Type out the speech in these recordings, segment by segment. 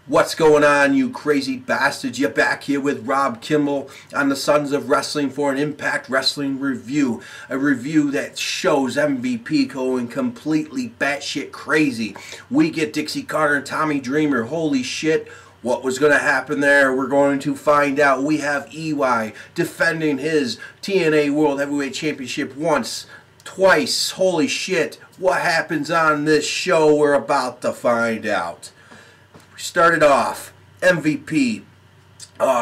What's going on, you crazy bastards? You're back here with Rob Kimball on the Sons of Wrestling for an Impact Wrestling review. A review that shows MVP going completely batshit crazy. We get Dixie Carter and Tommy Dreamer. Holy shit. What was going to happen there? We're going to find out. We have EY defending his TNA World Heavyweight Championship once, twice. Holy shit. What happens on this show? We're about to find out. Started off, MVP.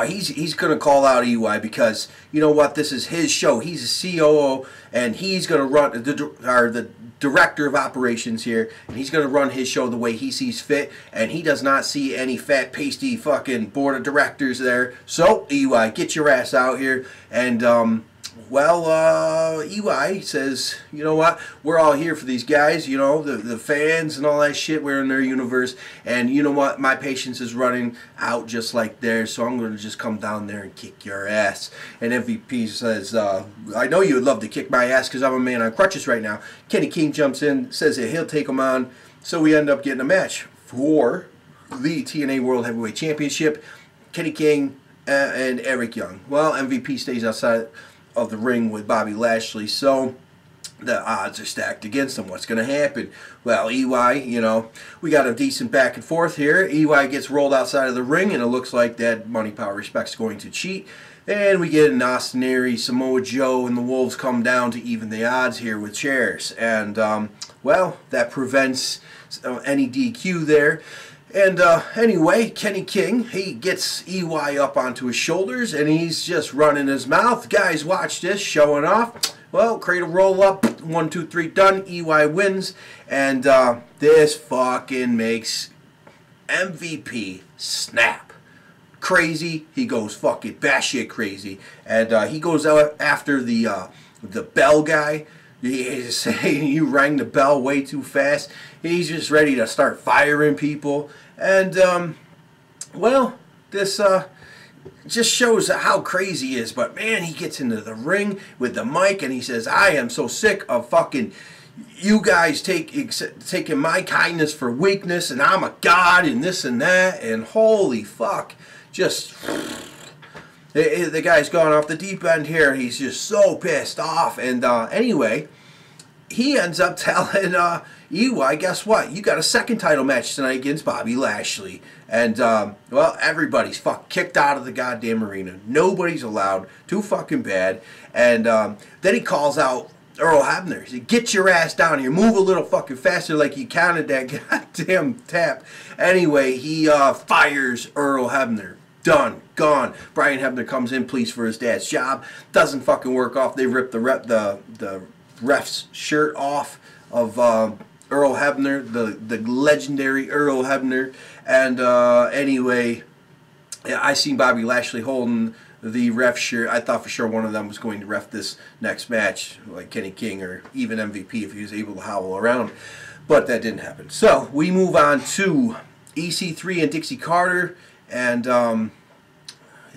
He's going to call out EY because, you know what, this is his show. He's a COO, and he's going to run, the director of operations here, and he's going to run his show the way he sees fit, and he does not see any fat, pasty fucking board of directors there. So, EY, get your ass out here, and, EY says, you know what, we're all here for these guys, you know, the fans and all that shit, we're in their universe, and you know what, my patience is running out just like theirs, so I'm going to just come down there and kick your ass. And MVP says, I know you would love to kick my ass because I'm a man on crutches right now. Kenny King jumps in, says that he'll take him on, so we end up getting a match for the TNA World Heavyweight Championship. Kenny King and Eric Young. Well, MVP stays outside of the ring with Bobby Lashley, so the odds are stacked against him. What's going to happen? Well, EY, you know, we got a decent back and forth here. EY gets rolled outside of the ring, and it looks like that Money, Power, Respect's going to cheat. And we get an Austin Aries, Samoa Joe, and the Wolves come down to even the odds here with chairs. And, well, that prevents any DQ there. And anyway, Kenny King, he gets EY up onto his shoulders, and he's just running his mouth. Guys, watch this, showing off. Well, cradle roll up, 1, 2, 3, done. EY wins, and this fucking makes MVP snap. Crazy, he goes fucking batshit crazy, and he goes out after the bell guy. He's saying you rang the bell way too fast. He's just ready to start firing people. And, well, this just shows how crazy he is. But, man, he gets into the ring with the mic and he says, I am so sick of fucking you guys taking my kindness for weakness, and I'm a god and this and that. And holy fuck, just... The guy's gone off the deep end here. He's just so pissed off. And anyway, he ends up telling EY, guess what? You got a second title match tonight against Bobby Lashley. And, well, everybody's kicked out of the goddamn arena. Nobody's allowed. Too fucking bad. And then he calls out Earl Hebner. He said, get your ass down here. Move a little fucking faster like you counted that goddamn tap. Anyway, he fires Earl Hebner. Done. Gone. Brian Hebner comes in, pleads for his dad's job. Doesn't fucking work off. They rip the ref's shirt off of Earl Hebner, the legendary Earl Hebner. And anyway, I seen Bobby Lashley holding the ref shirt. I thought for sure one of them was going to ref this next match, like Kenny King or even MVP if he was able to howl around. But that didn't happen. So we move on to EC3 and Dixie Carter. And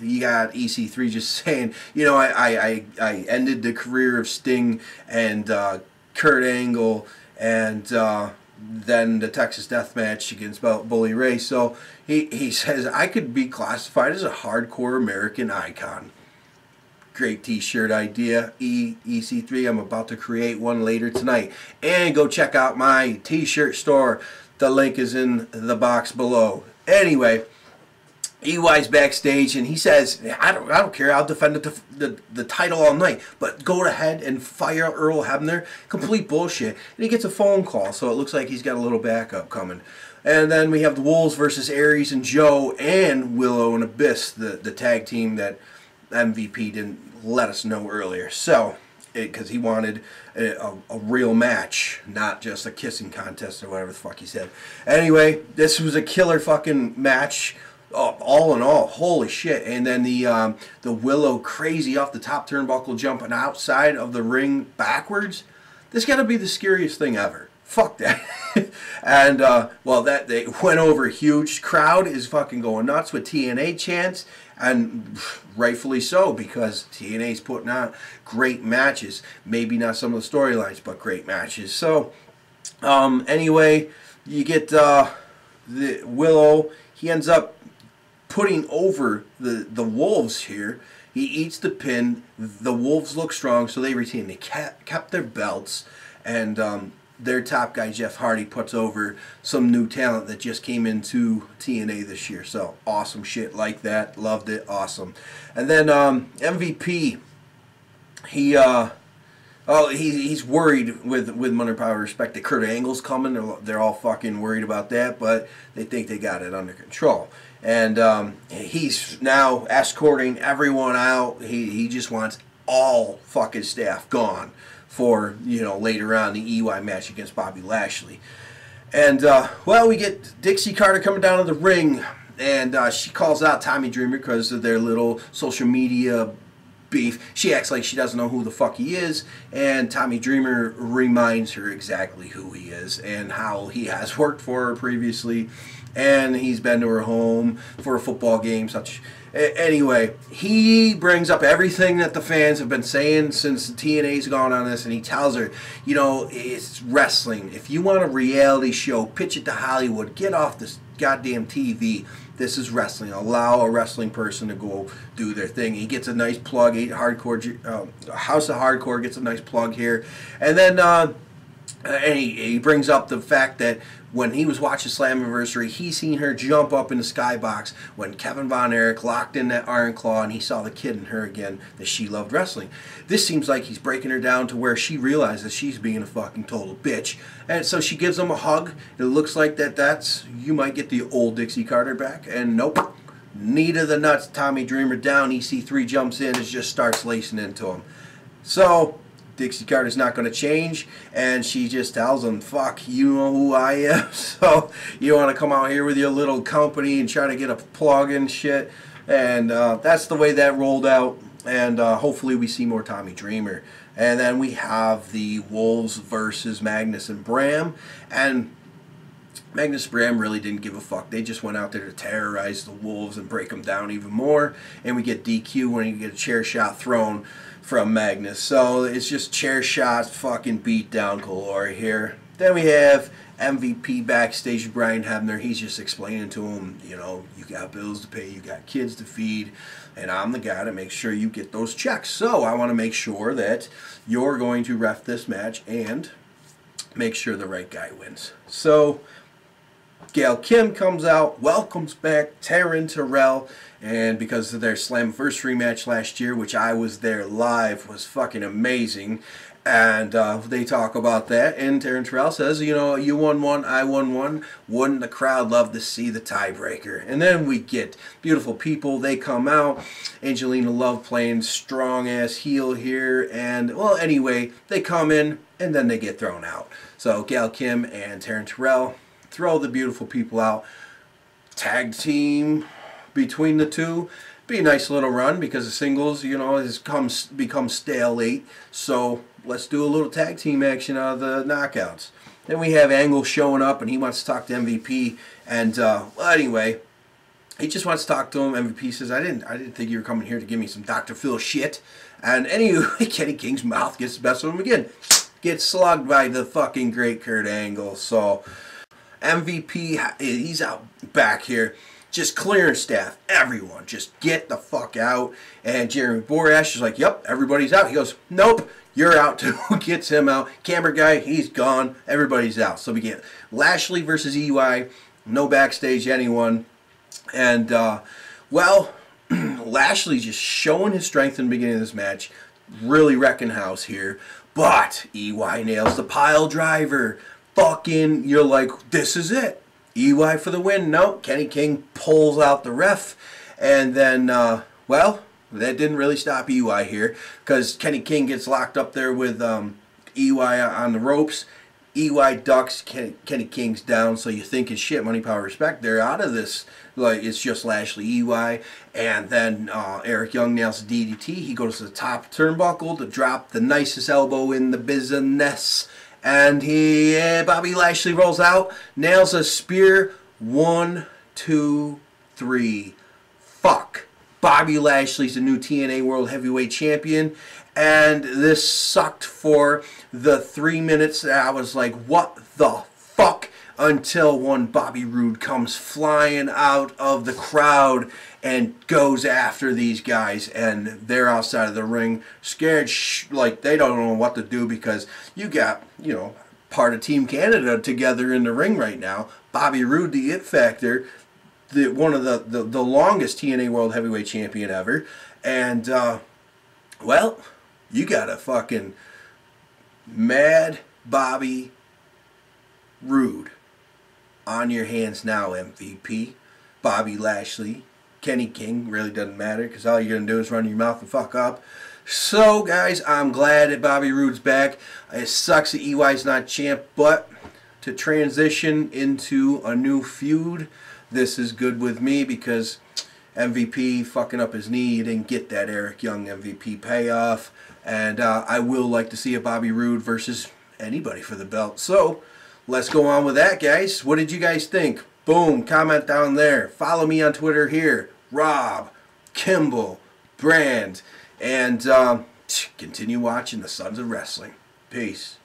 you got EC3 just saying, you know, I ended the career of Sting and Kurt Angle and then the Texas Death Match against Bully Ray. So he says, I could be classified as a hardcore American icon. Great t-shirt idea, EC3. I'm about to create one later tonight. And go check out my t-shirt store. The link is in the box below. Anyway, EY's backstage and he says, I don't care, I'll defend the title all night, but go ahead and fire Earl Hebner. Complete bullshit. And he gets a phone call, so it looks like he's got a little backup coming. And then we have the Wolves versus Aries and Joe and Willow and Abyss, the tag team that MVP didn't let us know earlier. So, because he wanted a real match, not just a kissing contest or whatever the fuck he said. Anyway, this was a killer fucking match. All in all, holy shit. And then the Willow crazy off the top turnbuckle jumping outside of the ring backwards. This got to be the scariest thing ever. Fuck that. And, well, that they went over huge. Crowd is fucking going nuts with TNA chants. And rightfully so, because TNA's putting on great matches. Maybe not some of the storylines, but great matches. So, anyway, you get the Willow. he ends up putting over the Wolves here. He eats the pin. The Wolves look strong, so they retain. They kept their belts, and their top guy, Jeff Hardy, puts over some new talent that just came into TNA this year. So awesome shit like that. Loved it. Awesome. And then MVP, he's worried with Money Power Respect that Kurt Angle's coming. They're all fucking worried about that, but they think they got it under control. And he's now escorting everyone out. He just wants all fucking staff gone for, you know, later on the EY match against Bobby Lashley. And, well, we get Dixie Carter coming down to the ring, and she calls out Tommy Dreamer because of their little social media beef. She acts like she doesn't know who the fuck he is, and Tommy Dreamer reminds her exactly who he is and how he has worked for her previously, and he's been to her home for a football game. Anyway, he brings up everything that the fans have been saying since TNA's gone on this, and he tells her, you know, it's wrestling. If you want a reality show, pitch it to Hollywood. Get off this goddamn TV. This is wrestling. Allow a wrestling person to go do their thing. He gets a nice plug. House of Hardcore gets a nice plug here. And then and he brings up the fact that when he was watching Slammiversary, he seen her jump up in the skybox when Kevin Von Erich locked in that Iron Claw, and he saw the kid in her again, that she loved wrestling. This seems like he's breaking her down to where she realizes she's being a fucking total bitch. And so she gives him a hug. It looks like you might get the old Dixie Carter back. And nope, knee to the nuts, Tommy Dreamer down. EC3 jumps in and just starts lacing into him. So Dixie Carter's not going to change, and she just tells him, fuck, you know who I am, so you want to come out here with your little company and try to get a plug and shit. And that's the way that rolled out, and hopefully we see more Tommy Dreamer. And then we have the Wolves versus Magnus and Bram, and Magnus and Bram really didn't give a fuck. They just went out there to terrorize the Wolves and break them down even more, and we get DQ when you get a chair shot thrown from Magnus. So it's just chair shots, fucking beat down galore here. Then we have MVP backstage with Brian Hebner. He's just explaining to him, you know, you got bills to pay, you got kids to feed, and I'm the guy to make sure you get those checks. So I want to make sure that you're going to ref this match and make sure the right guy wins. So Gail Kim comes out, welcomes back Taryn Terrell, and because of their Slammiversary match last year, which I was there live, was fucking amazing, and they talk about that, and Taryn Terrell says, you know, you won one, I won one, wouldn't the crowd love to see the tiebreaker? And then we get beautiful people, they come out, Angelina Love playing strong-ass heel here, and, well, anyway, they come in, and then they get thrown out. So Gail Kim and Taryn Terrell throw the beautiful people out. Tag team between the two. Be a nice little run because the singles, you know, has become stale late. So let's do a little tag team action out of the knockouts. Then we have Angle showing up, and he wants to talk to MVP. And well, anyway, he just wants to talk to him. MVP says, I didn't think you were coming here to give me some Dr. Phil shit. And anyway, Kenny King's mouth gets the best of him again. Gets slugged by the fucking great Kurt Angle. So MVP, he's out back here, just clearing staff, everyone, just get the fuck out. And Jeremy Borash is like, yep, everybody's out. He goes, nope, you're out too. Gets him out. Camera guy, he's gone. Everybody's out. So we get Lashley versus EY, no backstage anyone. And, well, Lashley just showing his strength in the beginning of this match, really wrecking house here. But EY nails the pile driver. Fucking, you're like, this is it. EY for the win. No, Kenny King pulls out the ref. And then, well, that didn't really stop EY here, because Kenny King gets locked up there with EY on the ropes. EY ducks, Kenny King's down, so you think it's shit, Money, Power, Respect. They're out of this. Like, it's just Lashley, EY. And then Eric Young nails the DDT. He goes to the top turnbuckle to drop the nicest elbow in the business. And Bobby Lashley rolls out, nails a spear. 1, 2, 3. Fuck. Bobby Lashley's the new TNA World Heavyweight Champion. And this sucked for the 3 minutes that I was like, what the fuck? until one Bobby Roode comes flying out of the crowd and goes after these guys, and they're outside of the ring scared like they don't know what to do, because you got, you know, part of Team Canada together in the ring right now. Bobby Roode, the It Factor, one of the longest TNA World Heavyweight Champion ever, and well, you got a fucking mad Bobby Roode on your hands now, MVP. Bobby Lashley, Kenny King, really doesn't matter, because all you're going to do is run your mouth and fuck up. So, guys, I'm glad that Bobby Roode's back. It sucks that EY's not champ, but to transition into a new feud, this is good with me, because MVP fucking up his knee, he didn't get that Eric Young MVP payoff, and I will like to see a Bobby Roode versus anybody for the belt. So, let's go on with that, guys. What did you guys think? Boom, comment down there. Follow me on Twitter here, Rob, Kimball, Brand, and continue watching the Sons of Wrestling. Peace.